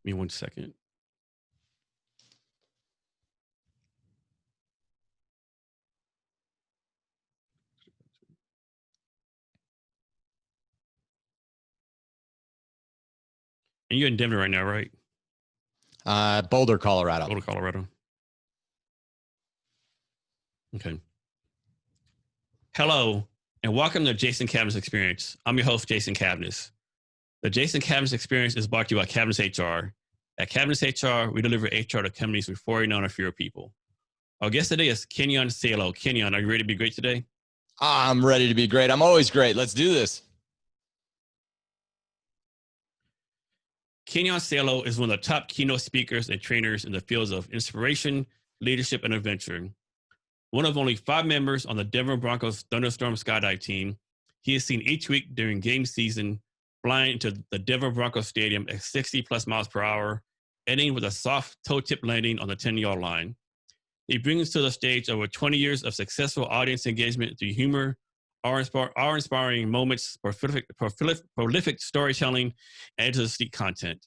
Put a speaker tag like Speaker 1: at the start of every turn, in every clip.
Speaker 1: me 1 second. And you're in Denver right now, right?
Speaker 2: Boulder, Colorado.
Speaker 1: Boulder, Colorado. Okay. Hello, and welcome to Jason Cavness Experience. I'm your host, Jason Cavness. The Jason Cavness Experience is brought to you by Cavness HR. At Cavness HR, we deliver HR to companies with 49 or fewer people. Our guest today is Kenyon Salo. Kenyon, are you ready to be great today?
Speaker 2: I'm ready to be great. I'm always great. Let's do this.
Speaker 1: Kenyon Salo is one of the top keynote speakers and trainers in the fields of inspiration, leadership, and adventure. One of only 5 members on the Denver Broncos Thunderstorm Skydive team, he is seen each week during game season flying into the Denver Broncos Stadium at 60 plus miles per hour, ending with a soft toe tip landing on the 10-yard line. He brings to the stage over 20 years of successful audience engagement through humor, awe-inspiring moments, prolific storytelling, and interesting content.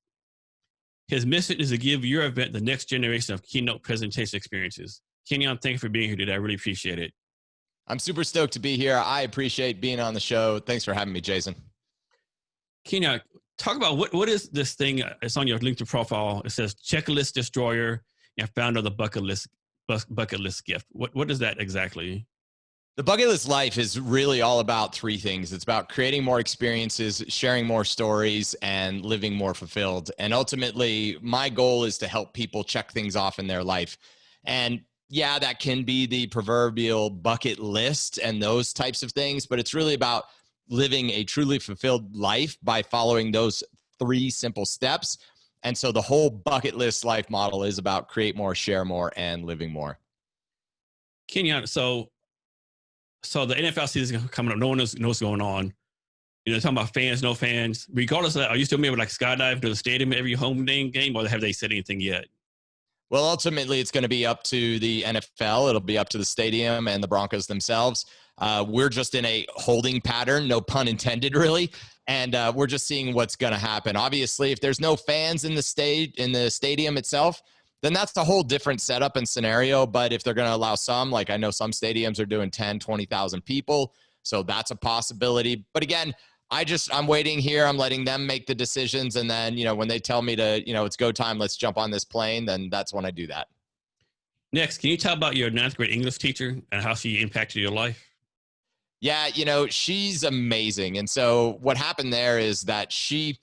Speaker 1: His mission is to give your event the next generation of keynote presentation experiences. Kenyon, thank you for being here today. I really appreciate it.
Speaker 2: I'm super stoked to be here. I appreciate being on the show. Thanks for having me, Jason.
Speaker 1: Kenyon, talk about what is this thing? It's on your LinkedIn profile. It says checklist destroyer and founder of the bucket list gift. What is that exactly?
Speaker 2: The bucket list life is really all about 3 things. It's about creating more experiences, sharing more stories, and living more fulfilled. And ultimately, my goal is to help people check things off in their life. And yeah, that can be the proverbial bucket list and those types of things, but it's really about living a truly fulfilled life by following those 3 simple steps. And so the whole bucket list life model is about create more, share more, and living more.
Speaker 1: Kenyon, so the NFL season is coming up. No one knows what's going on. You know, talking about fans, no fans. Regardless of that, are you still able to like skydive to the stadium every home game, or have they said anything yet?
Speaker 2: Well, ultimately, it's going to be up to the NFL. It'll be up to the stadium and the Broncos themselves. We're just in a holding pattern, no pun intended, really. And we're just seeing what's going to happen. Obviously, if there's no fans in the stadium itself, then that's a whole different setup and scenario. But if they're going to allow some, like I know some stadiums are doing 10, 20,000 people. So that's a possibility. But again, I'm waiting here. I'm letting them make the decisions. And then, when they tell me to, it's go time, let's jump on this plane, then that's when I do that.
Speaker 1: Next, can you tell about your 9th grade English teacher and how she impacted your life?
Speaker 2: Yeah, she's amazing. And so what happened there is that she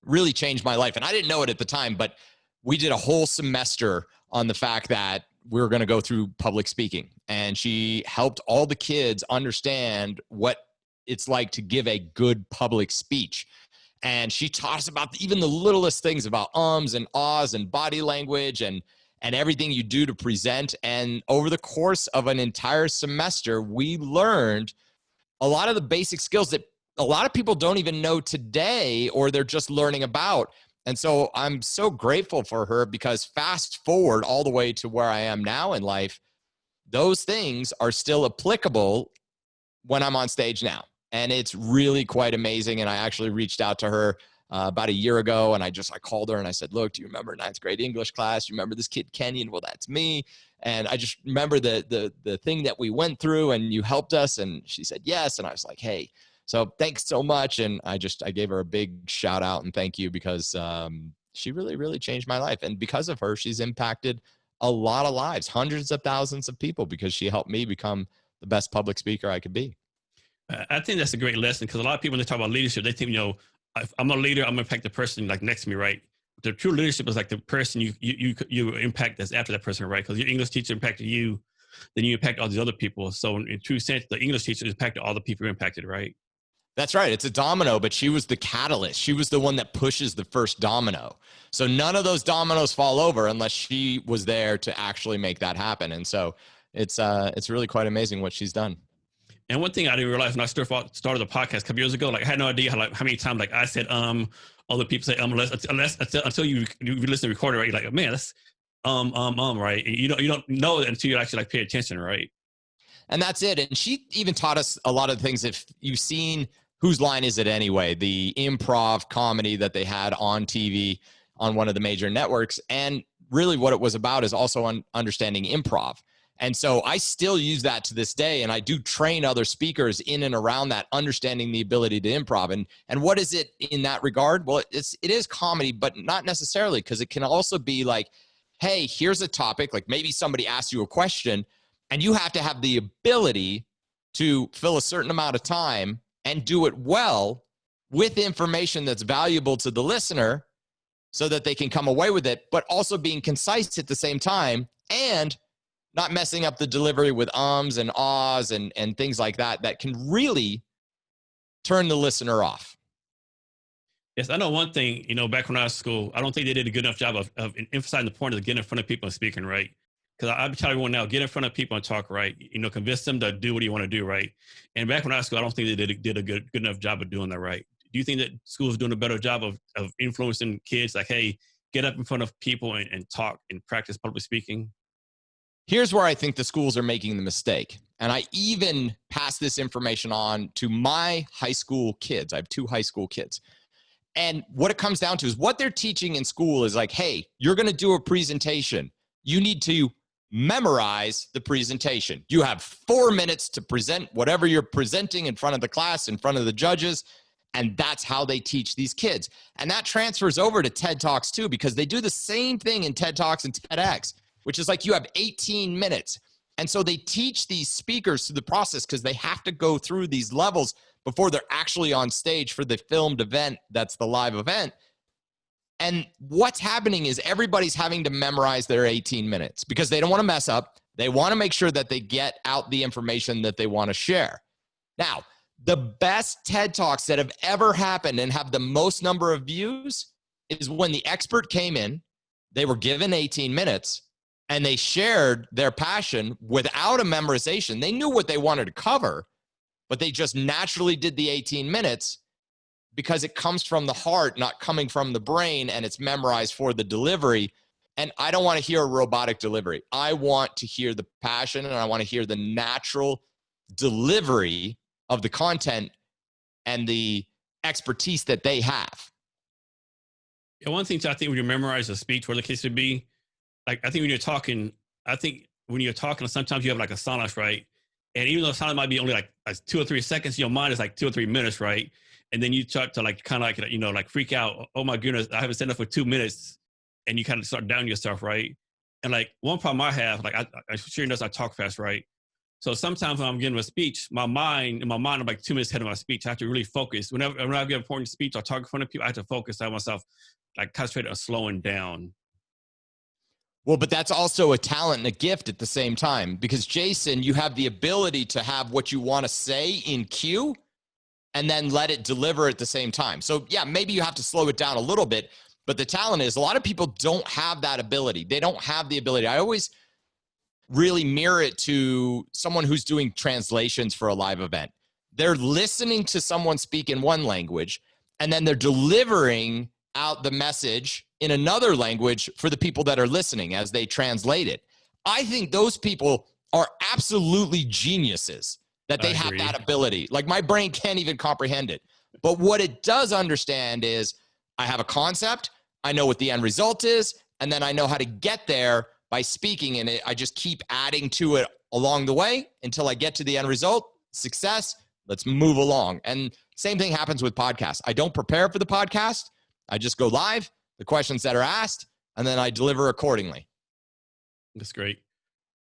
Speaker 2: really changed my life. And I didn't know it at the time, but we did a whole semester on the fact that we were going to go through public speaking. And she helped all the kids understand what it's like to give a good public speech. And she taught us about even the littlest things about ums and ahs and body language and everything you do to present. And over the course of an entire semester, we learned a lot of the basic skills that a lot of people don't even know today, or they're just learning about. And so I'm so grateful for her, because fast forward all the way to where I am now in life, those things are still applicable when I'm on stage now. And it's really quite amazing. And I actually reached out to her about a year ago, and I called her and I said, look, do you remember 9th grade English class? You remember this kid, Kenyon? Well, that's me. And I just remember the thing that we went through, and you helped us. And she said, yes. And I was like, hey, so thanks so much. And I gave her a big shout out and thank you, because she really, really changed my life. And because of her, she's impacted a lot of lives, hundreds of thousands of people, because she helped me become the best public speaker I could be.
Speaker 1: I think that's a great lesson, because a lot of people, when they talk about leadership, they think, if I'm a leader, I'm going to impact the person like next to me, right? The true leadership is like the person you impact that's after that person, right? Because your English teacher impacted you, then you impact all these other people. So in true sense, the English teacher impacted all the people impacted, right?
Speaker 2: That's right. It's a domino, but she was the catalyst. She was the one that pushes the first domino. So none of those dominoes fall over unless she was there to actually make that happen. And so it's really quite amazing what she's done.
Speaker 1: And one thing I didn't realize when I started the podcast a couple years ago, like I had no idea how many times like I said other people say until you listen to the recording, right? You're like, man, that's right? And you don't know it until you actually like pay attention, right?
Speaker 2: And that's it. And she even taught us a lot of things. If you've seen Whose Line Is It Anyway, the improv comedy that they had on TV on one of the major networks. And really what it was about is also understanding improv. And so I still use that to this day. And I do train other speakers in and around that, understanding the ability to improv. And what is it in that regard? Well, it is comedy, but not necessarily, because it can also be like, hey, here's a topic, like maybe somebody asks you a question and you have to have the ability to fill a certain amount of time and do it well with information that's valuable to the listener so that they can come away with it, but also being concise at the same time and not messing up the delivery with ums and ahs and things like that, that can really turn the listener off.
Speaker 1: Yes, I know one thing, back when I was in school, I don't think they did a good enough job of emphasizing the point of getting in front of people and speaking, right? Because I tell everyone now, get in front of people and talk, right? Convince them to do what you want to do, right? And back when I was in school, I don't think they did a good enough job of doing that, right? Do you think that schools are doing a better job of influencing kids, like, hey, get up in front of people and talk and practice public speaking?
Speaker 2: Here's where I think the schools are making the mistake. And I even pass this information on to my high school kids. I have 2 high school kids. And what it comes down to is what they're teaching in school is like, hey, you're going to do a presentation. You need to memorize the presentation. You have 4 minutes to present whatever you're presenting in front of the class, in front of the judges. And that's how they teach these kids. And that transfers over to TED Talks too, because they do the same thing in TED Talks and TEDx, which is like you have 18 minutes. And so they teach these speakers through the process because they have to go through these levels before they're actually on stage for the filmed event that's the live event. And what's happening is everybody's having to memorize their 18 minutes because they don't want to mess up. They want to make sure that they get out the information that they want to share. Now, the best TED Talks that have ever happened and have the most number of views is when the expert came in, they were given 18 minutes, and they shared their passion without a memorization. They knew what they wanted to cover, but they just naturally did the 18 minutes because it comes from the heart, not coming from the brain, and it's memorized for the delivery. And I don't want to hear a robotic delivery. I want to hear the passion, and I want to hear the natural delivery of the content and the expertise that they have.
Speaker 1: Yeah, one thing I think when you memorize a speech, whatever the case would be, like I think when you're talking, sometimes you have like a silence, right? And even though silence might be only like 2 or 3 seconds, your mind is like 2 or 3 minutes, right? And then you start to like kind of like like freak out. Oh my goodness, I haven't said enough for 2 minutes, and you kind of start down yourself, right? And like one problem I have, like I sure knows I talk fast, right? So sometimes when I'm giving a speech, I'm like 2 minutes ahead of my speech. I have to really focus. Whenever I give an important speech or talk in front of people, I have to focus on myself, like concentrate on slowing down.
Speaker 2: Well, but that's also a talent and a gift at the same time, because Jason, you have the ability to have what you want to say in cue and then let it deliver at the same time. So yeah, maybe you have to slow it down a little bit, but the talent is a lot of people don't have that ability. They don't have the ability. I always really mirror it to someone who's doing translations for a live event. They're listening to someone speak in one language, and then they're delivering out the message in another language for the people that are listening as they translate it. I think those people are absolutely geniuses that they have that ability. Like my brain can't even comprehend it. But what it does understand is I have a concept, I know what the end result is, and then I know how to get there by speaking in it. I just keep adding to it along the way until I get to the end result. Success, let's move along. And same thing happens with podcasts. I don't prepare for the podcast. I just go live, the questions that are asked, and then I deliver accordingly.
Speaker 1: That's great.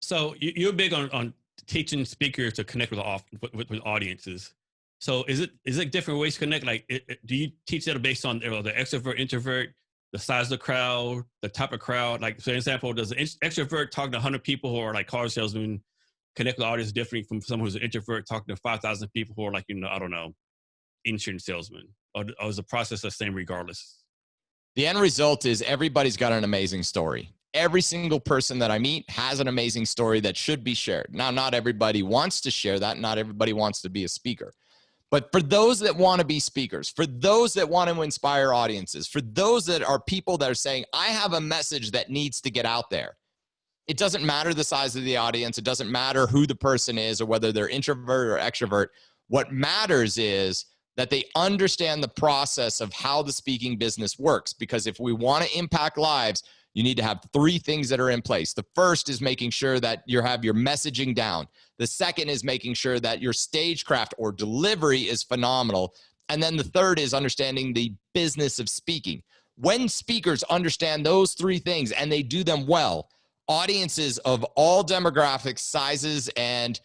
Speaker 1: So you're big on teaching speakers to connect with audiences. So is it different ways to connect? Like, do you teach that based on the extrovert, introvert, the size of the crowd, the type of crowd? Like, for example, does an extrovert talking to 100 people who are like car salesmen connect with the audience differently from someone who's an introvert talking to 5,000 people who are like, I don't know, insurance salesmen? Or is the process the same regardless?
Speaker 2: The end result is everybody's got an amazing story. Every single person that I meet has an amazing story that should be shared. Now, not everybody wants to share that. Not everybody wants to be a speaker. But for those that want to be speakers, for those that want to inspire audiences, for those that are people that are saying, I have a message that needs to get out there. It doesn't matter the size of the audience. It doesn't matter who the person is or whether they're introvert or extrovert. What matters is that they understand the process of how the speaking business works. Because if we want to impact lives, you need to have 3 things that are in place. The first is making sure that you have your messaging down. The second is making sure that your stagecraft or delivery is phenomenal. And then the third is understanding the business of speaking. When speakers understand those 3 things and they do them well, audiences of all demographics, sizes, and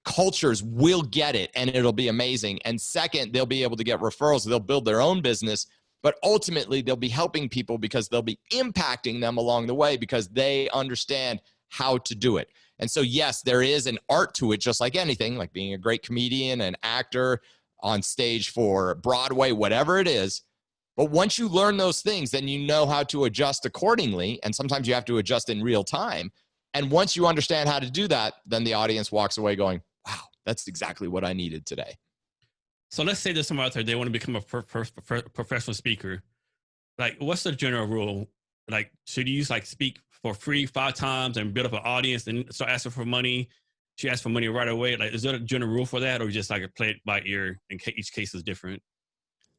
Speaker 2: cultures will get it, and it'll be amazing. And second, they'll be able to get referrals. They'll build their own business, but ultimately they'll be helping people because they'll be impacting them along the way because they understand how to do it. And so, yes, there is an art to it, just like anything, like being a great comedian, an actor on stage for Broadway, whatever it is. But once you learn those things, then you know how to adjust accordingly. And sometimes you have to adjust in real time. And once you understand how to do that, then the audience walks away going, wow, that's exactly what I needed today.
Speaker 1: So let's say there's someone out there, they want to become a professional speaker. Like, what's the general rule? Like, should you speak for free 5 times and build up an audience and start asking for money? Should you ask for money right away? Like, is there a general rule for that, or just play it by ear and each case is different?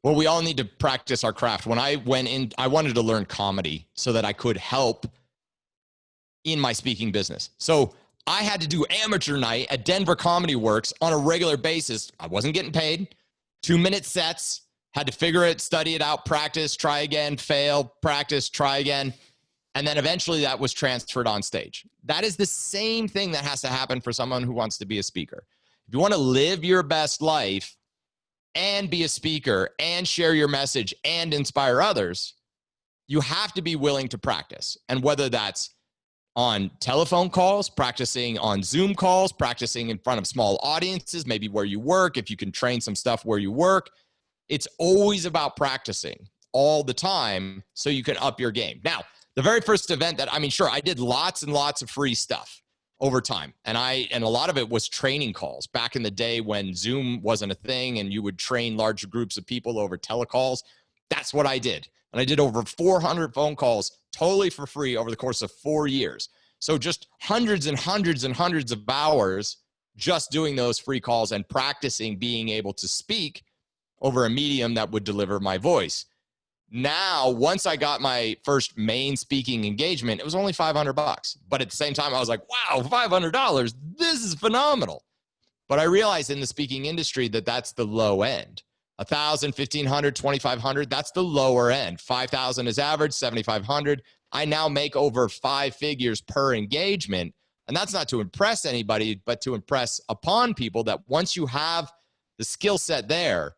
Speaker 2: Well, we all need to practice our craft. When I went in, I wanted to learn comedy so that I could help in my speaking business. So I had to do amateur night at Denver Comedy Works on a regular basis. I wasn't getting paid. 2-minute sets, had to figure it, study it out, practice, try again, fail, practice, try again. And then eventually that was transferred on stage. That is the same thing that has to happen for someone who wants to be a speaker. If you want to live your best life and be a speaker and share your message and inspire others, you have to be willing to practice. And whether that's on telephone calls, practicing on Zoom calls, practicing in front of small audiences, maybe where you work, if you can train some stuff where you work, it's always about practicing all the time so you can up your game. Now, the very first event sure, I did lots and lots of free stuff over time. And a lot of it was training calls back in the day when Zoom wasn't a thing and you would train large groups of people over telecalls. That's what I did. And I did over 400 phone calls totally for free over the course of 4 years. So just hundreds and hundreds and hundreds of hours just doing those free calls and practicing being able to speak over a medium that would deliver my voice. Now, once I got my first main speaking engagement, it was only $500. But at the same time, I was like, wow, $500, this is phenomenal. But I realized in the speaking industry that that's the low end. 1,000, 1,500, 2,500, that's the lower end. 5,000 is average, 7,500. I now make over 5 figures per engagement. And that's not to impress anybody, but to impress upon people that once you have the skill set there,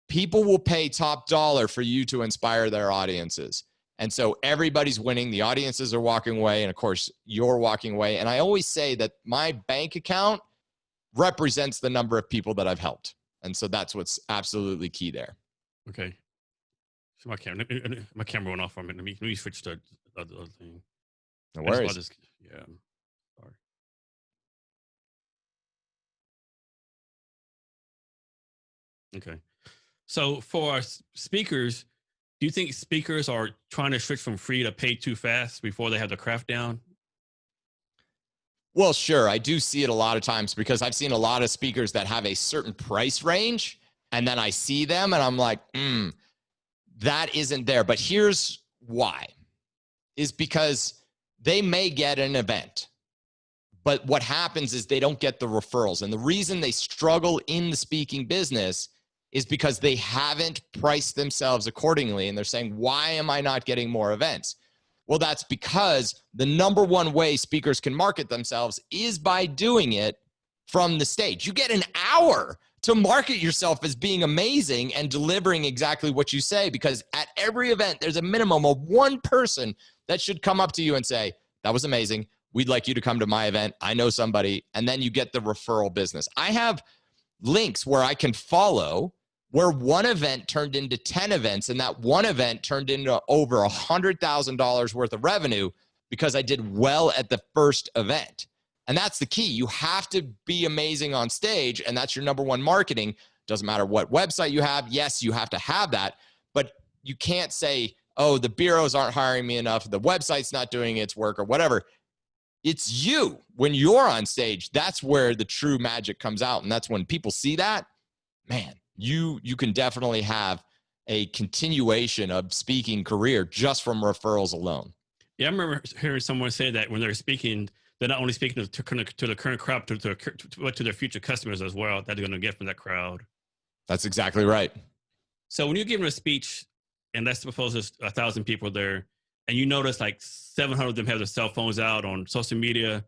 Speaker 2: people will pay top dollar for you to inspire their audiences. And so everybody's winning. The audiences are walking away. And of course, you're walking away. And I always say that my bank account represents the number of people that I've helped. And so that's what's absolutely key there.
Speaker 1: Okay. So my camera went off for a minute. Let me switch to the other thing.
Speaker 2: No worries.
Speaker 1: Yeah. Sorry. Okay. So for our speakers, do you think speakers are trying to switch from free to pay too fast before they have the craft down?
Speaker 2: Well, sure. I do see it a lot of times because I've seen a lot of speakers that have a certain price range, and then I see them and I'm like, that isn't there. But here's why, is because they may get an event, but what happens is they don't get the referrals. And the reason they struggle in the speaking business is because they haven't priced themselves accordingly. And they're saying, why am I not getting more events? Well, that's because the number one way speakers can market themselves is by doing it from the stage. You get an hour to market yourself as being amazing and delivering exactly what you say, because at every event, there's a minimum of one person that should come up to you and say, that was amazing. We'd like you to come to my event. I know somebody. And then you get the referral business. I have links where I can follow where one event turned into 10 events, and that one event turned into over $100,000 worth of revenue because I did well at the first event. And that's the key. You have to be amazing on stage, and that's your number one marketing. Doesn't matter what website you have. Yes, you have to have that, but you can't say, oh, the bureaus aren't hiring me enough, the website's not doing its work or whatever. It's you. When you're on stage, that's where the true magic comes out. And that's when people see that, man, you can definitely have a continuation of speaking career just from referrals alone.
Speaker 1: Yeah, I remember hearing someone say that when they're speaking, they're not only speaking to the current crowd, but to their future customers as well that they're going to get from that crowd.
Speaker 2: That's exactly right.
Speaker 1: So when you're giving a speech, and let's suppose there's 1,000 people there, and you notice like 700 of them have their cell phones out on social media,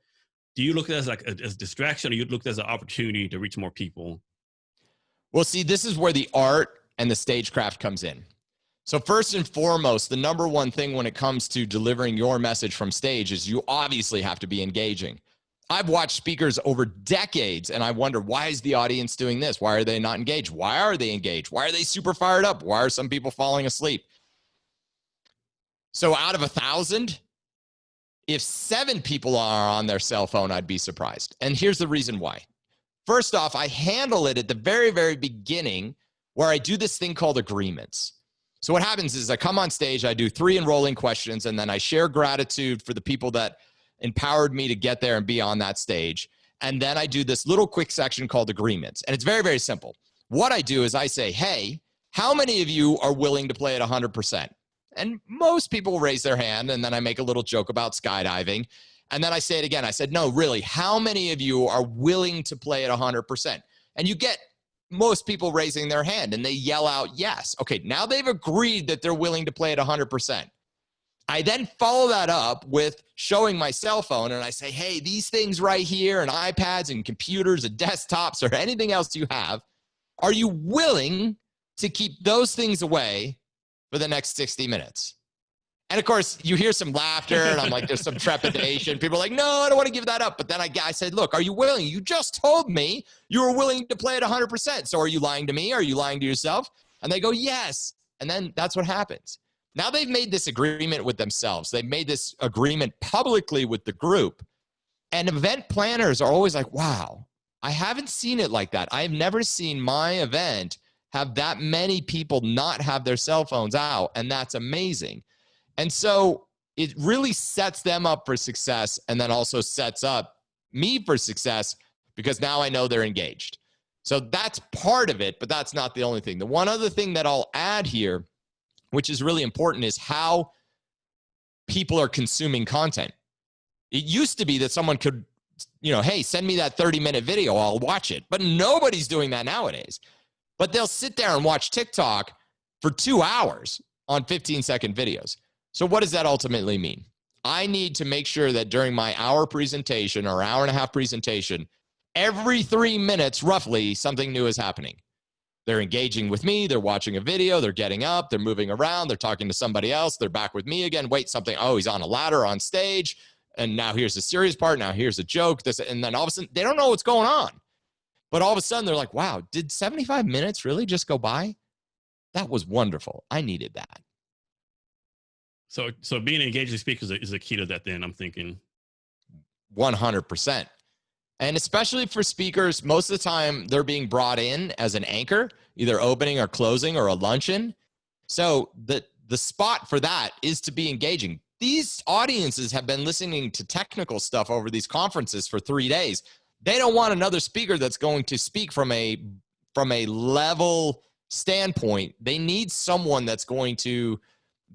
Speaker 1: do you look at it as like as distraction, or you look at it as an opportunity to reach more people?
Speaker 2: Well, see, this is where the art and the stagecraft comes in. So first and foremost, the number one thing when it comes to delivering your message from stage is you obviously have to be engaging. I've watched speakers over decades, and I wonder, why is the audience doing this? Why are they not engaged? Why are they engaged? Why are they super fired up? Why are some people falling asleep? So out of 1,000, if 7 people are on their cell phone, I'd be surprised. And here's the reason why. First off, I handle it at the very, very beginning where I do this thing called agreements. So what happens is I come on stage, I do 3 enrolling questions, and then I share gratitude for the people that empowered me to get there and be on that stage. And then I do this little quick section called agreements. And it's very, very simple. What I do is I say, hey, how many of you are willing to play at 100%? And most people raise their hand, and then I make a little joke about skydiving. And then I say it again. I said, no, really, how many of you are willing to play at 100%? And you get most people raising their hand, and they yell out yes. Okay, now they've agreed that they're willing to play at 100%. I then follow that up with showing my cell phone, and I say, hey, these things right here, and iPads and computers and desktops or anything else you have, are you willing to keep those things away for the next 60 minutes? And of course, you hear some laughter, and I'm like, there's some trepidation. People are like, no, I don't want to give that up. But then I said, look, are you willing? You just told me you were willing to play at 100%. So are you lying to me? Are you lying to yourself? And they go, yes. And then that's what happens. Now they've made this agreement with themselves. They've made this agreement publicly with the group. And event planners are always like, wow, I haven't seen it like that. I've never seen my event have that many people not have their cell phones out. And that's amazing. And so it really sets them up for success, and then also sets up me for success because now I know they're engaged. So that's part of it, but that's not the only thing. The one other thing that I'll add here, which is really important, is how people are consuming content. It used to be that someone could, hey, send me that 30-minute video, I'll watch it. But nobody's doing that nowadays. But they'll sit there and watch TikTok for 2 hours on 15-second videos. So what does that ultimately mean? I need to make sure that during my hour presentation or hour and a half presentation, every 3 minutes, roughly, something new is happening. They're engaging with me. They're watching a video. They're getting up. They're moving around. They're talking to somebody else. They're back with me again. Wait, something. Oh, he's on a ladder on stage. And now here's the serious part. Now here's a joke. And then all of a sudden, they don't know what's going on. But all of a sudden, they're like, wow, did 75 minutes really just go by? That was wonderful. I needed that.
Speaker 1: So being an engaging speaker is a key to that then, I'm thinking.
Speaker 2: 100%. And especially for speakers, most of the time they're being brought in as an anchor, either opening or closing or a luncheon. So the spot for that is to be engaging. These audiences have been listening to technical stuff over these conferences for 3 days. They don't want another speaker that's going to speak from a level standpoint. They need someone that's going to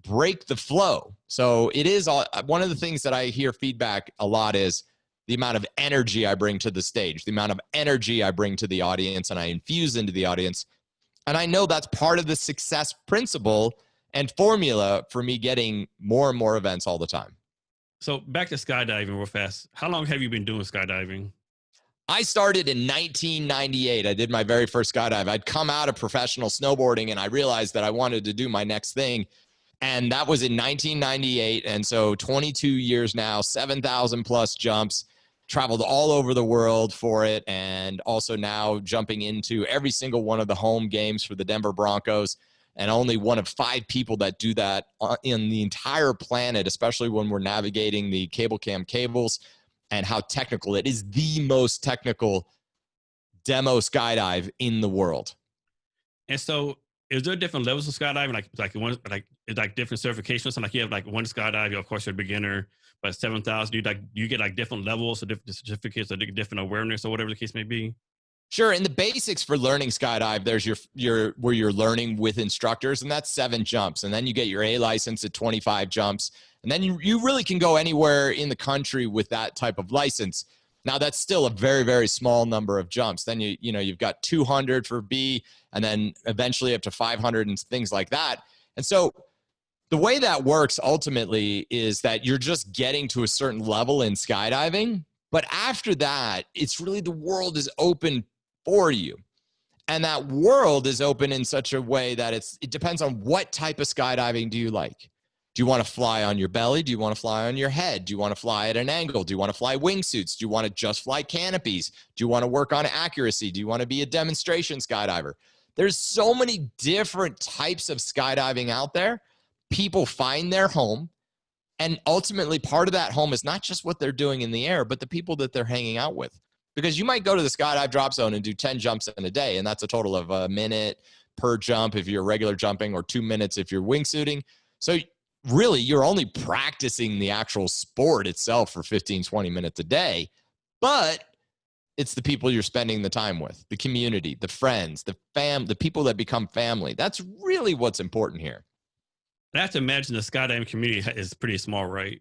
Speaker 2: break the flow. So it is one of the things that I hear feedback a lot is the amount of energy I bring to the stage, the amount of energy I bring to the audience and I infuse into the audience. And I know that's part of the success principle and formula for me getting more and more events all the time.
Speaker 1: So back to skydiving real fast. How long have you been doing skydiving?
Speaker 2: I started in 1998. I did my very first skydive. I'd come out of professional snowboarding and I realized that I wanted to do my next thing. And that was in 1998. And so 22 years now, 7,000 plus jumps, traveled all over the world for it. And also now jumping into every single one of the home games for the Denver Broncos. And only one of 5 people that do that in the entire planet, especially when we're navigating the cable cam cables and how technical it is. The most technical demo skydive in the world.
Speaker 1: And so is there different levels of skydiving? Like different certifications? So like you have like one skydive, of course you're a beginner, but 7,000, you get like different levels or different certificates or different awareness or whatever the case may be?
Speaker 2: Sure. In the basics for learning skydive, there's your where you're learning with instructors, and that's 7 jumps. And then you get your A license at 25 jumps. And then you really can go anywhere in the country with that type of license. Now that's still a very, very small number of jumps. Then you've got 200 for B, and then eventually up to 500 and things like that. And so the way that works ultimately is that you're just getting to a certain level in skydiving. But after that, it's really the world is open for you. And that world is open in such a way that it depends on what type of skydiving do you like. Do you want to fly on your belly? Do you want to fly on your head? Do you want to fly at an angle? Do you want to fly wingsuits? Do you want to just fly canopies? Do you want to work on accuracy? Do you want to be a demonstration skydiver? There's so many different types of skydiving out there. People find their home. And ultimately, part of that home is not just what they're doing in the air, but the people that they're hanging out with. Because you might go to the skydive drop zone and do 10 jumps in a day, and that's a total of a minute per jump if you're regular jumping, or 2 minutes if you're wingsuiting. So really, you're only practicing the actual sport itself for 15, 20 minutes a day, but it's the people you're spending the time with, the community, the friends, the people that become family. That's really what's important here.
Speaker 1: I have to imagine the skydiving community is pretty small, right?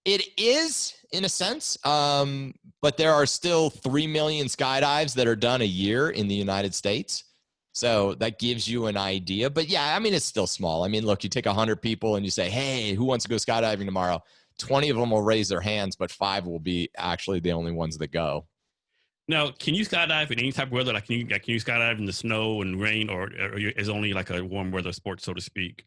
Speaker 2: It is, in a sense, but there are still 3 million skydives that are done a year in the United States. So that gives you an idea. But yeah, I mean, it's still small. I mean, look, you take 100 people and you say, hey, who wants to go skydiving tomorrow? 20 of them will raise their hands, but 5 will be actually the only ones that go.
Speaker 1: Now, can you skydive in any type of weather? Like, can you skydive in the snow and rain, or is it only like a warm weather sport, so to speak?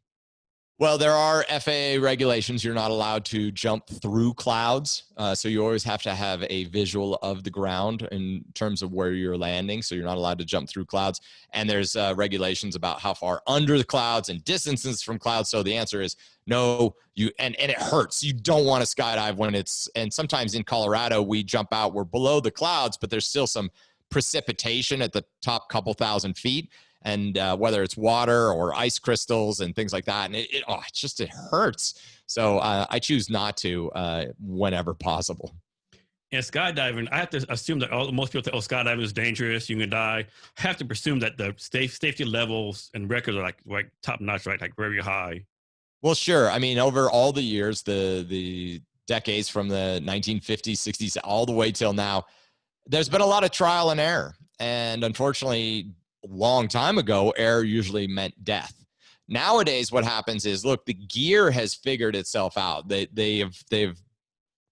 Speaker 2: Well, there are FAA regulations. You're not allowed to jump through clouds. So you always have to have a visual of the ground in terms of where you're landing. So you're not allowed to jump through clouds. And there's regulations about how far under the clouds and distances from clouds. So the answer is no, and it hurts. You don't want to skydive when and sometimes in Colorado, we jump out, we're below the clouds, but there's still some precipitation at the top couple thousand feet. And whether it's water or ice crystals and things like that. And it hurts. So I choose not to whenever possible.
Speaker 1: And skydiving, I have to assume that most people think, skydiving is dangerous, you can die. I have to presume that the safety levels and records are like top notch, right? Like very high.
Speaker 2: Well, sure. I mean, over all the years, the decades from the 1950s, 60s, all the way till now, there's been a lot of trial and error. And unfortunately, long time ago, error usually meant death. Nowadays, what happens is, look, the gear has figured itself out. They've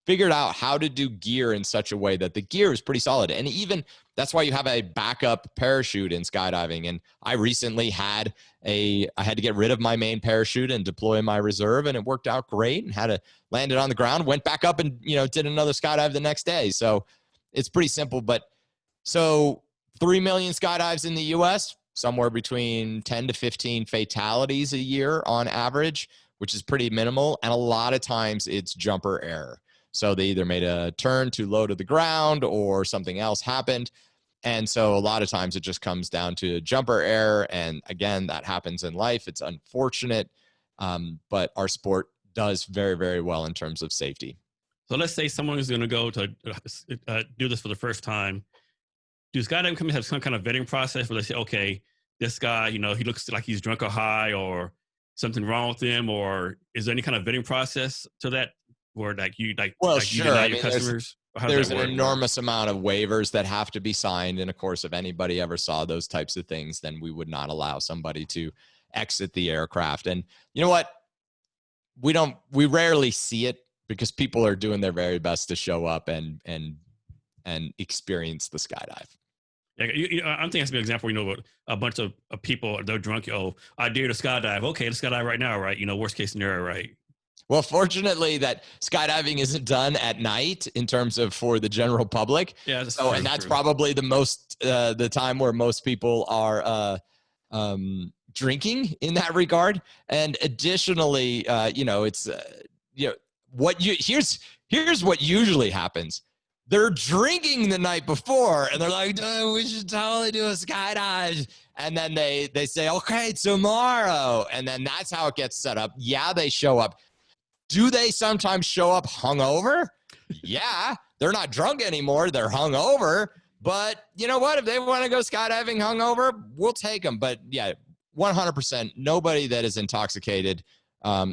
Speaker 2: figured out how to do gear in such a way that the gear is pretty solid. And even that's why you have a backup parachute in skydiving. And I recently I had to get rid of my main parachute and deploy my reserve, and it worked out great, and had to land it on the ground, went back up and, did another skydive the next day. So it's pretty simple. But so 3 million skydives in the US, somewhere between 10 to 15 fatalities a year on average, which is pretty minimal. And a lot of times it's jumper error. So they either made a turn too low to the ground or something else happened. And so a lot of times it just comes down to jumper error. And again, that happens in life. It's unfortunate, but our sport does very, very well in terms of safety.
Speaker 1: So let's say someone is going to go to do this for the first time. Do skydiving companies have some kind of vetting process where they say, okay, this guy, he looks like he's drunk or high, or something wrong with him, or is there any kind of vetting process to that where you deny your customers?
Speaker 2: There's an enormous amount of waivers that have to be signed. And of course, if anybody ever saw those types of things, then we would not allow somebody to exit the aircraft. And you know what? We rarely see it because people are doing their very best to show up and experience the skydive.
Speaker 1: Yeah, I'm thinking that's an example, a bunch of people, they're drunk. I dare to skydive. Okay, let's skydive right now, right? Worst case scenario, right?
Speaker 2: Well, fortunately, that skydiving isn't done at night in terms of for the general public.
Speaker 1: Yeah.
Speaker 2: And that's probably the time where most people are drinking in that regard. And additionally, here's what usually happens. They're drinking the night before and they're like, we should totally do a skydive. And then they say, okay, tomorrow. And then that's how it gets set up. Yeah, they show up. Do they sometimes show up hungover? Yeah, they're not drunk anymore. They're hungover, But you know what? If they want to go skydiving hungover, we'll take them. But yeah, 100%, nobody that is intoxicated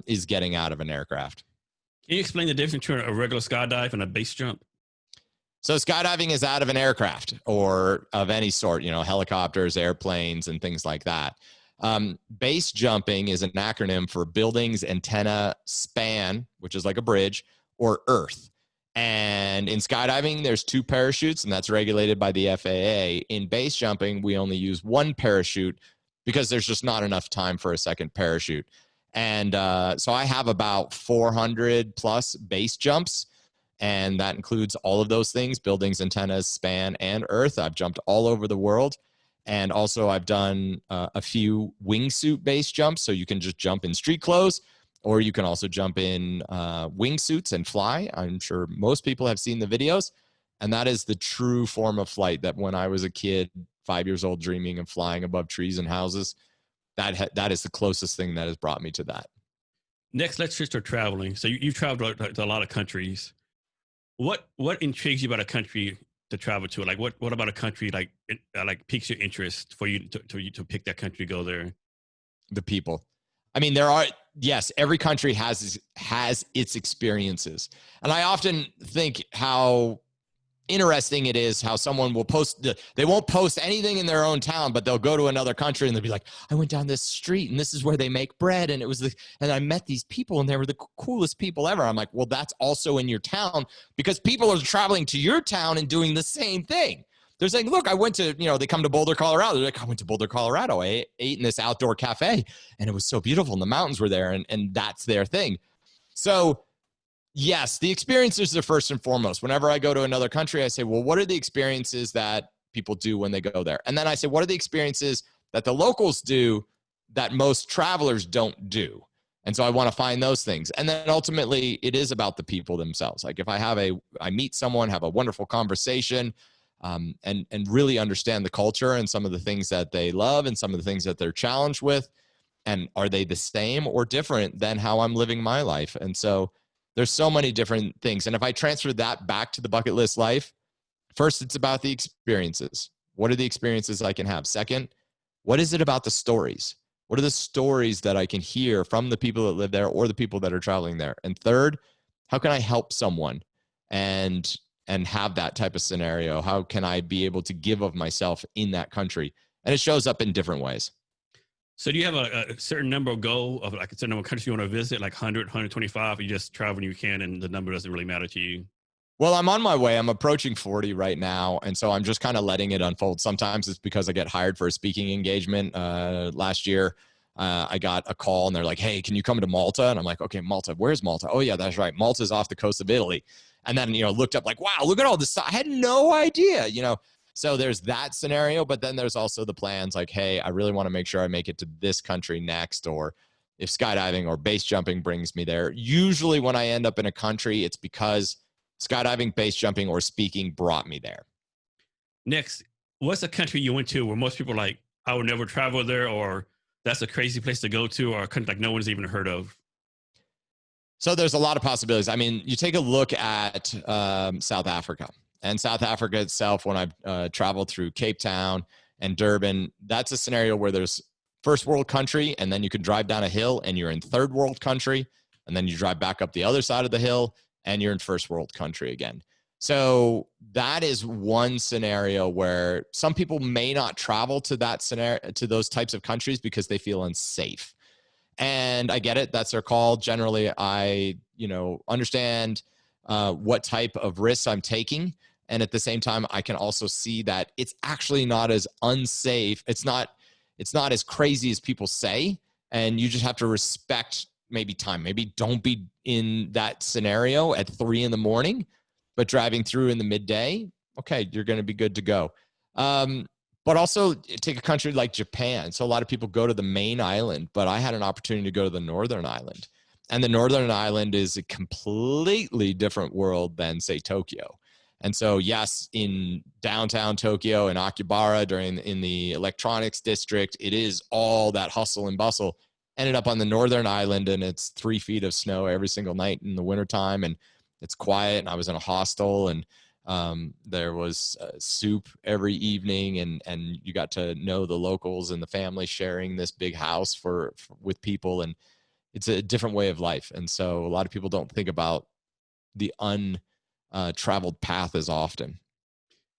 Speaker 2: is getting out of an aircraft.
Speaker 1: Can you explain the difference between a regular skydive and a base jump?
Speaker 2: So skydiving is out of an aircraft or of any sort, helicopters, airplanes, and things like that. Base jumping is an acronym for buildings, antenna, span, which is like a bridge, or earth. And in skydiving, there's 2 parachutes, and that's regulated by the FAA. In base jumping, we only use 1 parachute because there's just not enough time for a second parachute. And so I have about 400 plus base jumps, and that includes all of those things: buildings, antennas, span, and earth. I've jumped all over the world. And also I've done a few wingsuit base jumps. So you can just jump in street clothes, or you can also jump in wingsuits and fly. I'm sure most people have seen the videos. And that is the true form of flight that when I was a kid, 5 years old, dreaming of flying above trees and houses, that is the closest thing that has brought me to that.
Speaker 1: Next, let's switch to traveling. So you've traveled to a lot of countries. What intrigues you about a country to travel to? Like what about a country like piques your interest for you to pick that country, go there?
Speaker 2: The people. I mean, yes, every country has its experiences. And I often think how interesting it is how someone will they won't post anything in their own town, but they'll go to another country and they'll be like, I went down this street and this is where they make bread. And and I met these people and they were the coolest people ever. I'm like, well, that's also in your town because people are traveling to your town and doing the same thing. They're saying, look, I went to, they come to Boulder, Colorado. They're like, I went to Boulder, Colorado. I ate in this outdoor cafe and it was so beautiful. And the mountains were there and that's their thing. So yes, the experiences are first and foremost. Whenever I go to another country, I say, well, what are the experiences that people do when they go there? And then I say, what are the experiences that the locals do that most travelers don't do? And so I want to find those things. And then ultimately, it is about the people themselves. Like if I meet someone, have a wonderful conversation, and really understand the culture and some of the things that they love and some of the things that they're challenged with. And are they the same or different than how I'm living my life? And so there's so many different things. And if I transfer that back to the bucket list life, first, it's about the experiences. What are the experiences I can have? Second, what is it about the stories? What are the stories that I can hear from the people that live there or the people that are traveling there? And third, how can I help someone and have that type of scenario? How can I be able to give of myself in that country? And it shows up in different ways.
Speaker 1: So do you have a certain number goal of like a certain number of countries you want to visit, like 100, 125? You just travel when you can and the number doesn't really matter to you?
Speaker 2: Well, I'm on my way. I'm approaching 40 right now. And so I'm just kind of letting it unfold. Sometimes it's because I get hired for a speaking engagement. Last year, I got a call and they're like, hey, can you come to Malta? And I'm like, okay, Malta, where's Malta? Oh yeah, that's right. Malta's off the coast of Italy. And then, looked up like, wow, look at all this. I had no idea, So there's that scenario, but then there's also the plans like, hey, I really want to make sure I make it to this country next, or if skydiving or base jumping brings me there. Usually when I end up in a country, it's because skydiving, base jumping, or speaking brought me there.
Speaker 1: Next, what's a country you went to where most people are like, I would never travel there, or that's a crazy place to go to, or a country like no one's even heard of?
Speaker 2: So there's a lot of possibilities. I mean, you take a look at South Africa. And South Africa itself, when I've traveled through Cape Town and Durban, that's a scenario where there's first world country, and then you can drive down a hill and you're in third world country, and then you drive back up the other side of the hill and you're in first world country again. So that is one scenario where some people may not travel to that scenario, to those types of countries, because they feel unsafe. And I get it. That's their call. Generally, I, understand what type of risks I'm taking. And at the same time, I can also see that it's actually not as unsafe. It's not as crazy as people say. And you just have to respect maybe time. Maybe don't be in that scenario at 3 a.m, but driving through in the midday. Okay, you're going to be good to go. But also take a country like Japan. So a lot of people go to the main island, but I had an opportunity to go to the northern island. And the northern island is a completely different world than, say, Tokyo. And so, yes, in downtown Tokyo and Akihabara in the electronics district, it is all that hustle and bustle. Ended up on the northern island, and it's 3 feet of snow every single night in the wintertime, and it's quiet. And I was in a hostel, and There was soup every evening, and you got to know the locals and the family sharing this big house with people. And it's a different way of life. And so a lot of people don't think about the untraveled path as often.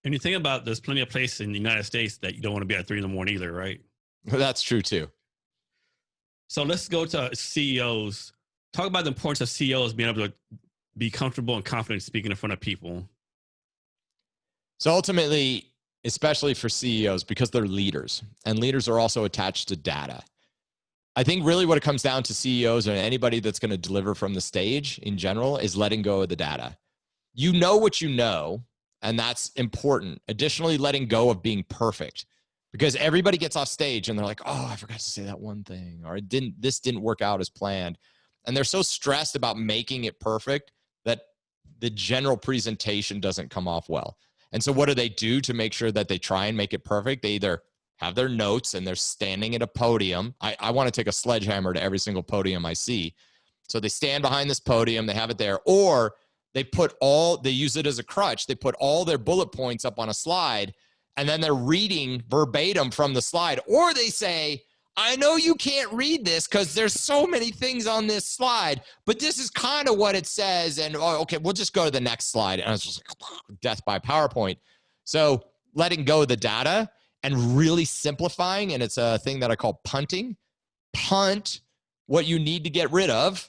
Speaker 1: And you think about, there's plenty of places in the United States that you don't want to be at 3 a.m. either, right?
Speaker 2: That's true too.
Speaker 1: So let's go to CEOs. Talk about the importance of CEOs being able to be comfortable and confident speaking in front of people.
Speaker 2: So ultimately, especially for CEOs, because they're leaders, and leaders are also attached to data. I think really what it comes down to CEOs and anybody that's going to deliver from the stage in general is letting go of the data. You know what you know, and that's important. Additionally, letting go of being perfect, because everybody gets off stage and they're like, oh, I forgot to say that one thing, or this didn't work out as planned. And they're so stressed about making it perfect that the general presentation doesn't come off well. And so what do they do to make sure that they try and make it perfect? They either have their notes and they're standing at a podium. I want to take a sledgehammer to every single podium I see. So they stand behind this podium, they have it there, or they use it as a crutch. They put all their bullet points up on a slide, and then they're reading verbatim from the slide. Or they say, I know you can't read this because there's so many things on this slide, but this is kind of what it says. And okay, we'll just go to the next slide. And it's just like death by PowerPoint. So letting go of the data and really simplifying, and it's a thing that I call punting. Punt what you need to get rid of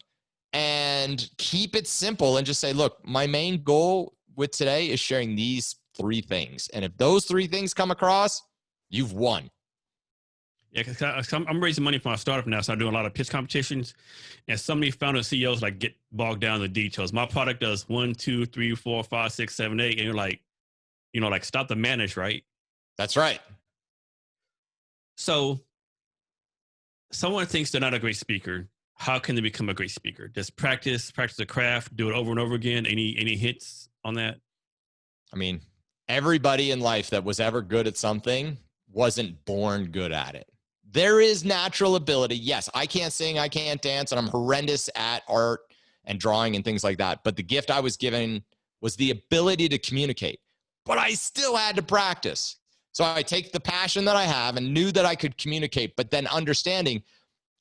Speaker 2: and keep it simple and just say, look, my main goal with today is sharing these 3 things. And if those 3 things come across, you've won.
Speaker 1: Yeah, because I'm raising money for my startup now, so I'm doing a lot of pitch competitions, and so many founder CEOs like get bogged down in the details. My product does 1, 2, 3, 4, 5, 6, 7, 8, and you're like, stop the manage, right?
Speaker 2: That's right.
Speaker 1: So someone thinks they're not a great speaker. How can they become a great speaker? Just practice the craft, do it over and over again. Any hits on that?
Speaker 2: I mean, everybody in life that was ever good at something wasn't born good at it. There is natural ability. Yes, I can't sing, I can't dance, and I'm horrendous at art and drawing and things like that. But the gift I was given was the ability to communicate. But I still had to practice. So I take the passion that I have and knew that I could communicate, but then understanding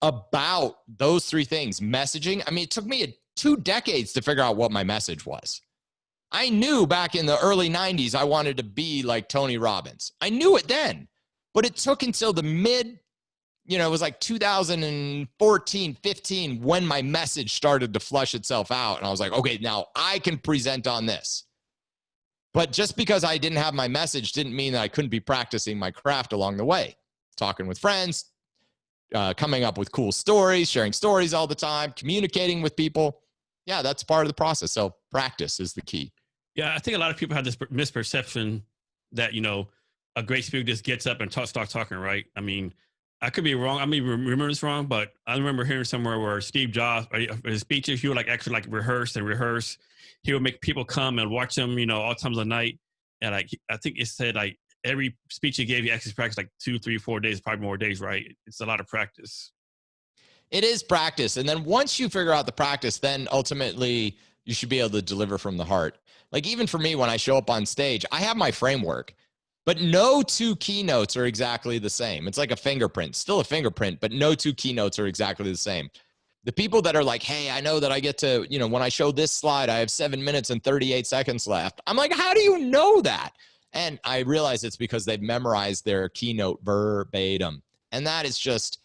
Speaker 2: about those 3 things, messaging. I mean, it took me 2 decades to figure out what my message was. I knew back in the early 90s, I wanted to be like Tony Robbins. I knew it then, but it took until the it was like 2014, 15, when my message started to flush itself out. And I was like, okay, now I can present on this. But just because I didn't have my message didn't mean that I couldn't be practicing my craft along the way. Talking with friends, coming up with cool stories, sharing stories all the time, communicating with people. Yeah, that's part of the process. So practice is the key.
Speaker 1: Yeah, I think a lot of people have this misperception that, a great speaker just gets up and starts talking, right? I mean, I could be wrong. I may remember this wrong, but I remember hearing somewhere where Steve Jobs, his speeches, he would actually rehearse. He would make people come and watch him, all times of the night. And I think it said every speech he gave, he actually practiced 2, 3, 4 days, probably more days, right? It's a lot of practice.
Speaker 2: It is practice. And then once you figure out the practice, then ultimately you should be able to deliver from the heart. Like even for me, when I show up on stage, I have my framework, but no 2 keynotes are exactly the same. It's like a fingerprint, still a fingerprint, but no 2 keynotes are exactly the same. The people that are like, hey, I know that I get to, when I show this slide, I have 7 minutes and 38 seconds left. I'm like, how do you know that? And I realize it's because they've memorized their keynote verbatim. And that is just,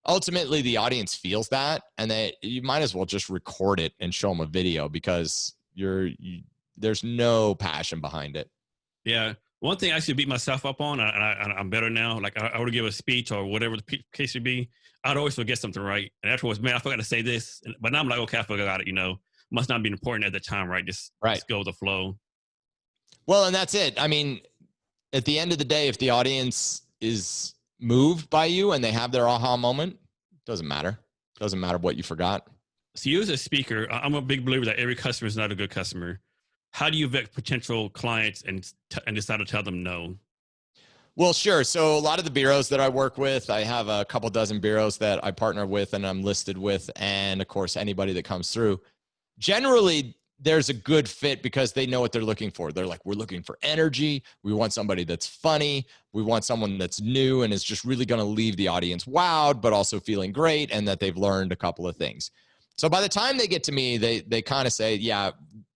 Speaker 2: ultimately the audience feels that, and you might as well just record it and show them a video because there's no passion behind it.
Speaker 1: Yeah. One thing I should beat myself up on, and I'm better now. I would give a speech or whatever the case would be. I'd always forget something, right? And afterwards, man, I forgot to say this. But now I'm like, okay, I forgot it, must not be important at the time, right? Just go with the flow.
Speaker 2: Well, and that's it. I mean, at the end of the day, if the audience is moved by you and they have their aha moment, doesn't matter. Doesn't matter what you forgot.
Speaker 1: So you as a speaker, I'm a big believer that every customer is not a good customer. How do you vet potential clients and decide to tell them no?
Speaker 2: Well, sure. So a lot of the bureaus that I work with, I have a couple dozen bureaus that I partner with and I'm listed with. And of course, anybody that comes through, generally there's a good fit because they know what they're looking for. They're like, we're looking for energy. We want somebody that's funny. We want someone that's new and is just really going to leave the audience wowed, but also feeling great and that they've learned a couple of things. So by the time they get to me, they kind of say, yeah,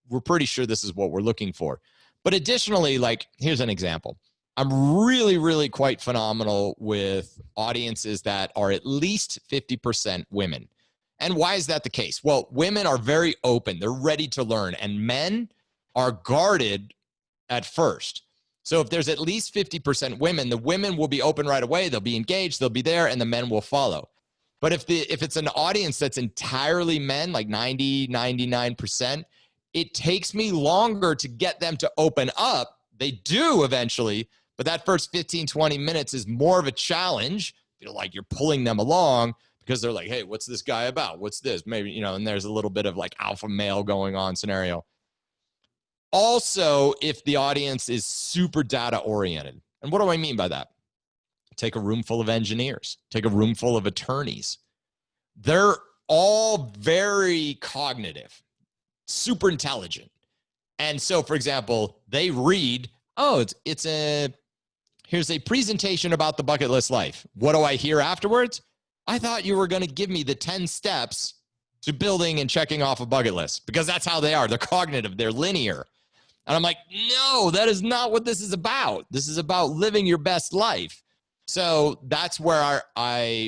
Speaker 2: we're pretty sure this is what we're looking for. But additionally, like, here's an example. I'm really, really quite phenomenal with audiences that are at least 50% women. And why is that the case? Well, women are very open. They're ready to learn. And men are guarded at first. So if there's at least 50% women, the women will be open right away. They'll be engaged. They'll be there, and the men will follow. But if it's an audience that's entirely men, like 90, 99%, it takes me longer to get them to open up. They do eventually, but that first 15, 20 minutes is more of a challenge. Feel like you're pulling them along because they're like, hey, what's this guy about? What's this? Maybe, and there's a little bit of like alpha male going on scenario. Also, if the audience is super data oriented. And what do I mean by that? Take a room full of engineers, take a room full of attorneys. They're all very cognitive, super intelligent. And so, for example, they read, oh, here's a presentation about the bucket list life. What do I hear afterwards? I thought you were going to give me the 10 steps to building and checking off a bucket list, because that's how they are. They're cognitive. They're linear. And I'm like, no, that is not what this is about. This is about living your best life. So that's where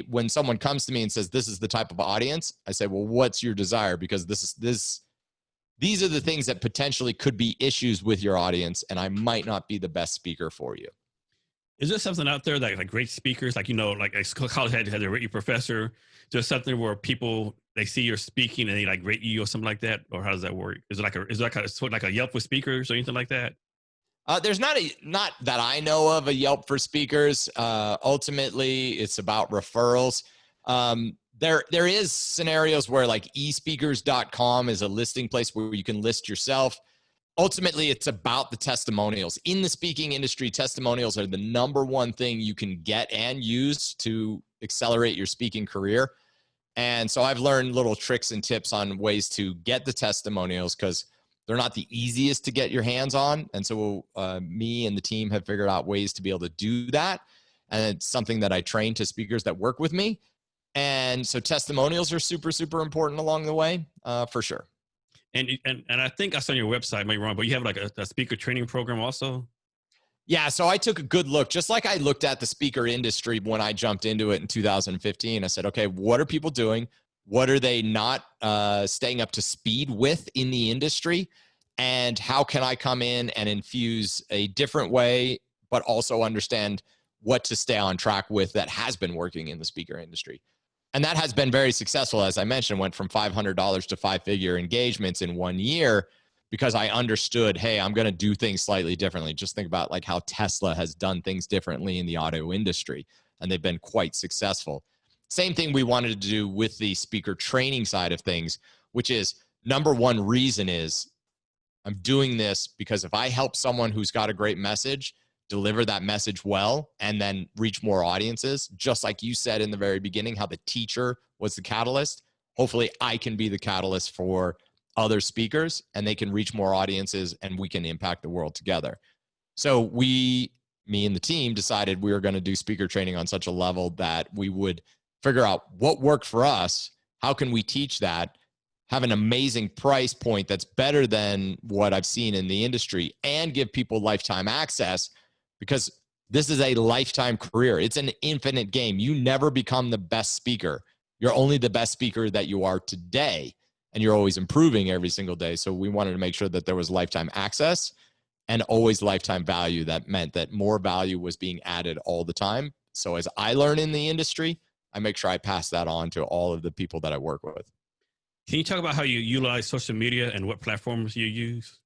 Speaker 2: when someone comes to me and says, this is the type of audience, I say, well, what's your desire? Because these are the things that potentially could be issues with your audience, and I might not be the best speaker for you.
Speaker 1: Is there something out there like great speakers, like, like a college had a rate you professor? There's something where people, they see you're speaking and they like rate you or something like that? Or how does that work? Is it like a Yelp for speakers or anything like that?
Speaker 2: There's not that I know of a Yelp for speakers. Ultimately, it's about referrals. There is scenarios where like espeakers.com is a listing place where you can list yourself. Ultimately, it's about the testimonials. In the speaking industry, testimonials are the number one thing you can get and use to accelerate your speaking career. And so I've learned little tricks and tips on ways to get the testimonials, because they're not the easiest to get your hands on. And so me and the team have figured out ways to be able to do that. And it's something that I train to speakers that work with me. And so testimonials are super, super important along the way, for sure.
Speaker 1: And I think I saw on your website, I might be wrong, but you have like a speaker training program also?
Speaker 2: Yeah, so I took a good look, just like I looked at the speaker industry when I jumped into it in 2015. I said, okay, what are people doing? What are they not staying up to speed with in the industry? And how can I come in and infuse a different way, but also understand what to stay on track with that has been working in the speaker industry? And that has been very successful. As I mentioned, went from $500 to 5-figure engagements in 1 year, because I understood, hey, I'm going to do things slightly differently. Just think about like how Tesla has done things differently in the auto industry, and they've been quite successful. Same thing we wanted to do with the speaker training side of things, which is number one reason is I'm doing this because if I help someone who's got a great message deliver that message well and then reach more audiences, just like you said in the very beginning, how the teacher was the catalyst, hopefully I can be the catalyst for other speakers and they can reach more audiences and we can impact the world together. So me and the team decided we were going to do speaker training on such a level that we would figure out what worked for us. How can we teach that? Have an amazing price point that's better than what I've seen in the industry, and give people lifetime access, because this is a lifetime career. It's an infinite game. You never become the best speaker. You're only the best speaker that you are today, and you're always improving every single day. So we wanted to make sure that there was lifetime access and always lifetime value. That meant that more value was being added all the time. So as I learn in the industry, I make sure I pass that on to all of the people that I work with.
Speaker 1: Can you talk about how you utilize social media and what platforms you use?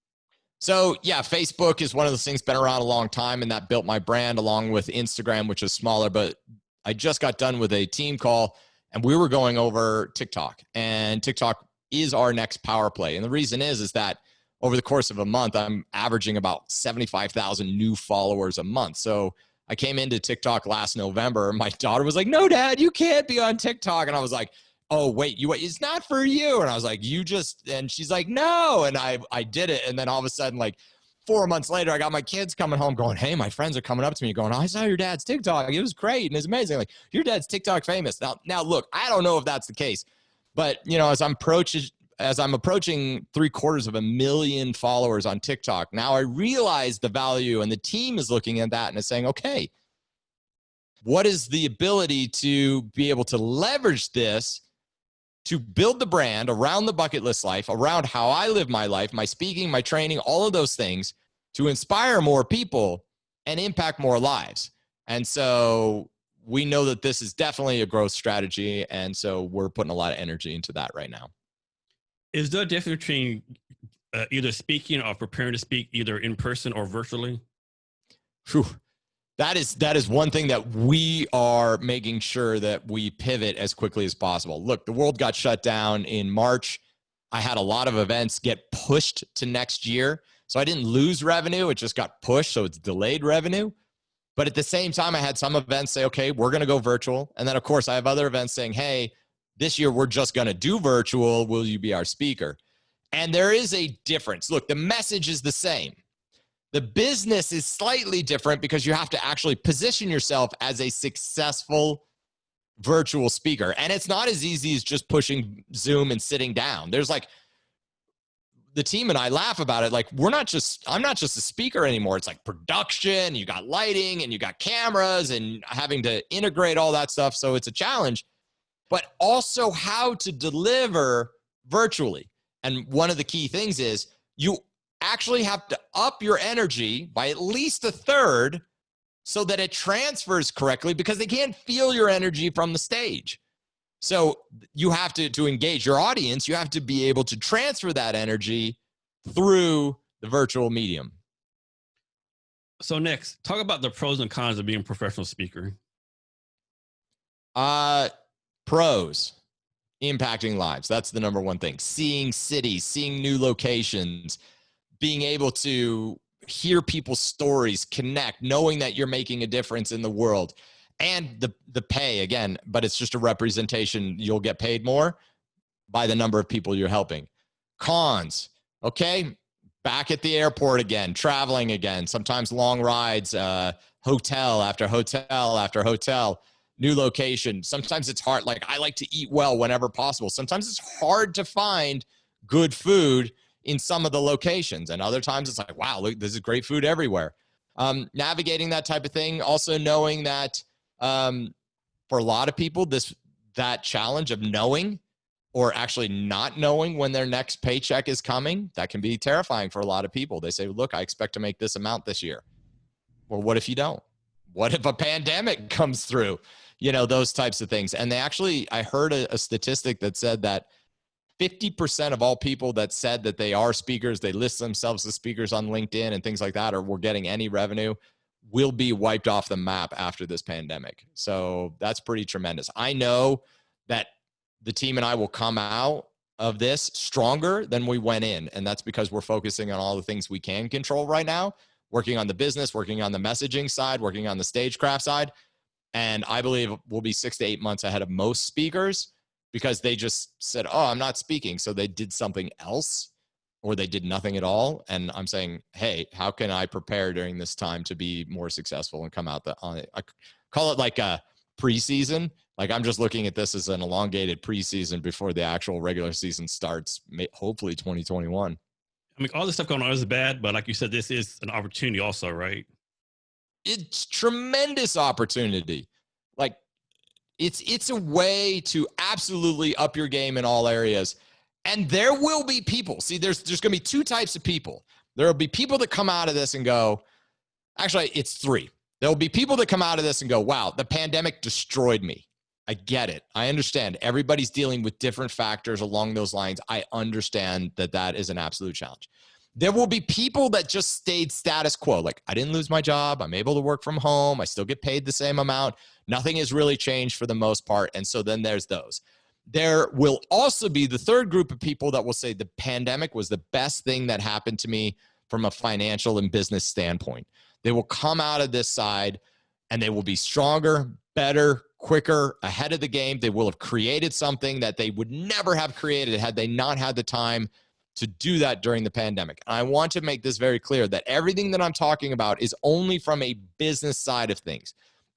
Speaker 2: So yeah, Facebook is one of those things, been around a long time, and that built my brand, along with Instagram, which is smaller. But I just got done with a team call and we were going over TikTok, and TikTok is our next power play. And the reason is that over the course of a month, I'm averaging about 75,000 new followers a month. So I came into TikTok last November. My daughter was like, no, Dad, you can't be on TikTok. And I was like, oh, wait, it's not for you. And I was like, and she's like, no. And I did it. And then all of a sudden, like 4 months later, I got my kids coming home going, hey, my friends are coming up to me going, I saw your dad's TikTok. It was great. And it's amazing. Like, your dad's TikTok famous. Now look, I don't know if that's the case, but as I'm approaching 750,000 followers on TikTok, now I realize the value, and the team is looking at that and is saying, okay, what is the ability to be able to leverage this to build the brand around the bucket list life, around how I live my life, my speaking, my training, all of those things, to inspire more people and impact more lives. And so we know that this is definitely a growth strategy. And so we're putting a lot of energy into that right now.
Speaker 1: Is there a difference between either speaking or preparing to speak, either in person or virtually?
Speaker 2: Whew. That is one thing that we are making sure that we pivot as quickly as possible. Look, the world got shut down in March. I had a lot of events get pushed to next year. So I didn't lose revenue. It just got pushed. So it's delayed revenue. But at the same time, I had some events say, okay, we're going to go virtual. And then, of course, I have other events saying, hey, this year we're just going to do virtual. Will you be our speaker? And there is a difference. Look, the message is the same. The business is slightly different because you have to actually position yourself as a successful virtual speaker. And it's not as easy as just pushing Zoom and sitting down. There's like, the team and I laugh about it. Like, I'm not just a speaker anymore. It's like production, you got lighting and you got cameras and having to integrate all that stuff. So it's a challenge, but also how to deliver virtually. And one of the key things is you actually have to up your energy by at least a third so that it transfers correctly, because they can't feel your energy from the stage. So you have to engage your audience. You have to be able to transfer that energy through the virtual medium.
Speaker 1: So next, talk about the pros and cons of being a professional speaker.
Speaker 2: Pros, impacting lives. That's the number one thing. Seeing cities, seeing new locations, being able to hear people's stories, connect, knowing that you're making a difference in the world. And the pay, again, but it's just a representation. You'll get paid more by the number of people you're helping. Cons, okay, back at the airport again, traveling again, sometimes long rides, hotel after hotel after hotel, new location. Sometimes it's hard. Like, I like to eat well whenever possible. Sometimes it's hard to find good food in some of the locations. And other times it's like, wow, look, this is great food everywhere. Navigating that type of thing. Also knowing that for a lot of people, that challenge of knowing or actually not knowing when their next paycheck is coming, that can be terrifying for a lot of people. They say, look, I expect to make this amount this year. Well, what if you don't? What if a pandemic comes through? Those types of things. And I heard a statistic that said that 50% of all people that said that they are speakers, they list themselves as speakers on LinkedIn and things like that, or were getting any revenue, will be wiped off the map after this pandemic. So that's pretty tremendous. I know that the team and I will come out of this stronger than we went in. And that's because we're focusing on all the things we can control right now, working on the business, working on the messaging side, working on the stagecraft side. And I believe we'll be 6 to 8 months ahead of most speakers, because they just said, oh, I'm not speaking. So they did something else, or they did nothing at all. And I'm saying, hey, how can I prepare during this time to be more successful and come out on it? I call it like a preseason. Like, I'm just looking at this as an elongated preseason before the actual regular season starts, hopefully 2021.
Speaker 1: I mean, all this stuff going on is bad, but like you said, this is an opportunity also, right?
Speaker 2: It's tremendous opportunity. Like, it's a way to absolutely up your game in all areas. And there will be people. See, there's going to be two types of people. There will be people that come out of this and go, actually, it's three. There will be people that come out of this and go, wow, the pandemic destroyed me. I get it. I understand. Everybody's dealing with different factors along those lines. I understand that is an absolute challenge. There will be people that just stayed status quo. Like, I didn't lose my job. I'm able to work from home. I still get paid the same amount. Nothing has really changed for the most part. And so then there's those. There will also be the third group of people that will say the pandemic was the best thing that happened to me from a financial and business standpoint. They will come out of this side and they will be stronger, better, quicker, ahead of the game. They will have created something that they would never have created had they not had the time to do that during the pandemic. And I want to make this very clear that everything that I'm talking about is only from a business side of things.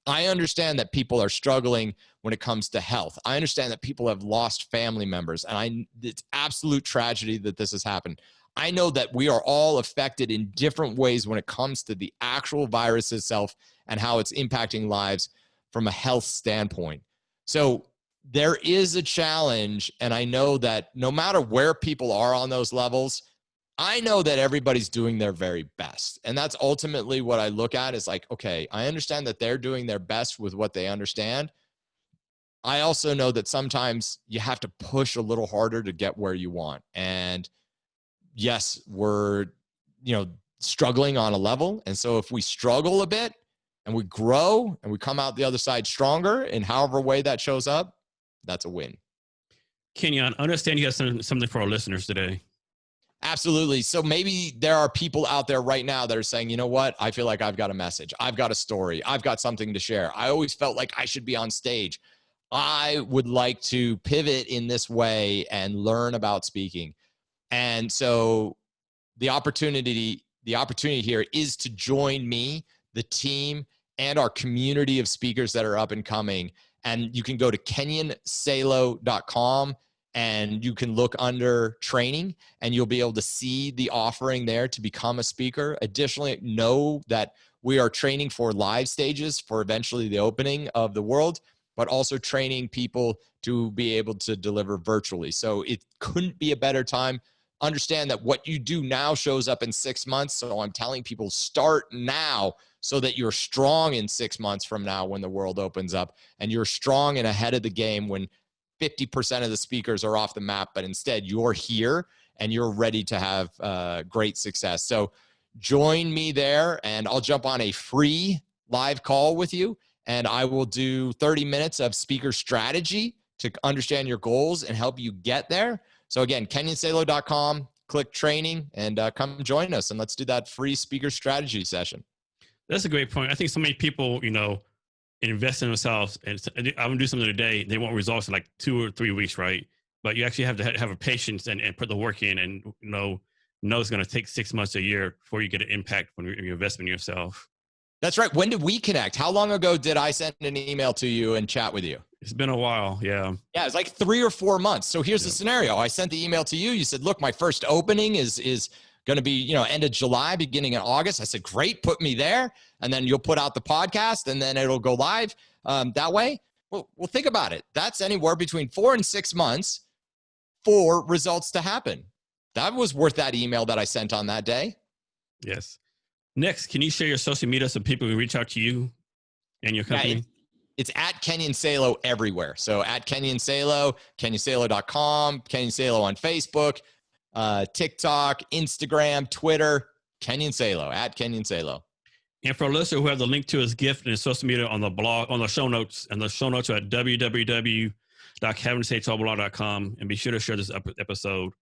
Speaker 2: I understand that people are struggling when it comes to health. I understand that people have lost family members, and it's absolute tragedy that this has happened. I know that we are all affected in different ways when it comes to the actual virus itself and how it's impacting lives from a health standpoint. So there is a challenge, and I know that no matter where people are on those levels, I know that everybody's doing their very best. And that's ultimately what I look at is like, okay, I understand that they're doing their best with what they understand. I also know that sometimes you have to push a little harder to get where you want. And yes, we're, struggling on a level. And so if we struggle a bit and we grow and we come out the other side stronger in however way that shows up, that's a win.
Speaker 1: Kenyon, I understand you have something for our listeners today.
Speaker 2: Absolutely. So maybe there are people out there right now that are saying, you know what? I feel like I've got a message. I've got a story. I've got something to share. I always felt like I should be on stage. I would like to pivot in this way and learn about speaking. And so the opportunity here is to join me, the team, and our community of speakers that are up and coming. And you can go to kenyonsalo.com and you can look under training and you'll be able to see the offering there to become a speaker. Additionally, know that we are training for live stages for eventually the opening of the world, but also training people to be able to deliver virtually. So it couldn't be a better time. Understand that what you do now shows up in 6 months. So I'm telling people start now so that you're strong in 6 months from now when the world opens up, and you're strong and ahead of the game when 50% of the speakers are off the map, but instead you're here and you're ready to have great success. So join me there and I'll jump on a free live call with you, and I will do 30 minutes of speaker strategy to understand your goals and help you get there. So again, kenyonsalo.com, click training, and come join us, and let's do that free speaker strategy session.
Speaker 1: That's a great point. I think so many people, invest in themselves, and I'm going to do something today. They want results in like 2 or 3 weeks, right? But you actually have to have a patience and put the work in, and know it's going to take 6 months, a year before you get an impact when you invest in yourself.
Speaker 2: That's right. When did we connect? How long ago did I send an email to you and chat with you?
Speaker 1: It's been a while. Yeah.
Speaker 2: Yeah. It's like 3 or 4 months. So here's the scenario. I sent the email to you. You said, look, my first opening is going to be, end of July, beginning of August. I said, great, put me there. And then you'll put out the podcast and then it'll go live that way. Well, think about it. That's anywhere between 4 and 6 months for results to happen. That was worth that email that I sent on that day.
Speaker 1: Yes. Next, can you share your social media so people can reach out to you and your company?
Speaker 2: Yeah, it's at Kenyon Salo everywhere. So at Kenyon Salo, kenyonsalo.com, Kenyon Salo on Facebook, TikTok, Instagram, Twitter, Kenyon Salo, at Kenyon Salo.
Speaker 1: And for a listener who have the link to his gift and his social media on the blog, on the show notes, and the show notes are at www.cavnessblog.com, and be sure to share this episode.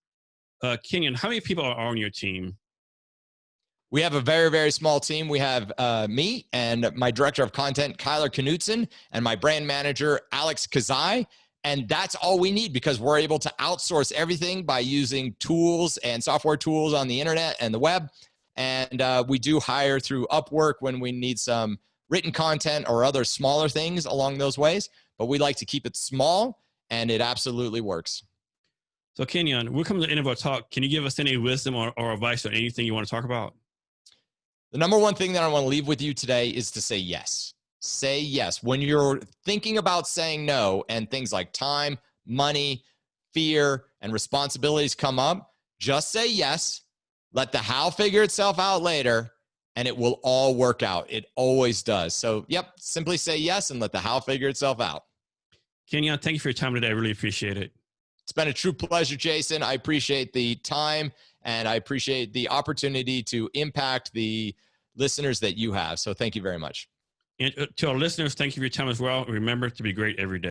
Speaker 1: Kenyon, how many people are on your team?
Speaker 2: We have a very, very small team. We have me and my director of content, Kyler Knutson, and my brand manager, Alex Kazai. And that's all we need because we're able to outsource everything by using tools and software tools on the internet and the web. And we do hire through Upwork when we need some written content or other smaller things along those ways. But we like to keep it small, and it absolutely works.
Speaker 1: So Kenyon, we're coming to the end of our talk. Can you give us any wisdom or advice on anything you want to talk about?
Speaker 2: The number one thing that I want to leave with you today is to say yes. Say yes. When you're thinking about saying no and things like time, money, fear, and responsibilities come up, just say yes. Let the how figure itself out later, and it will all work out. It always does. So, simply say yes and let the how figure itself out.
Speaker 1: Kenyon, thank you for your time today. I really appreciate it.
Speaker 2: It's been a true pleasure, Jason. I appreciate the time, and I appreciate the opportunity to impact the listeners that you have. So thank you very much.
Speaker 1: And to our listeners, thank you for your time as well. Remember to be great every day.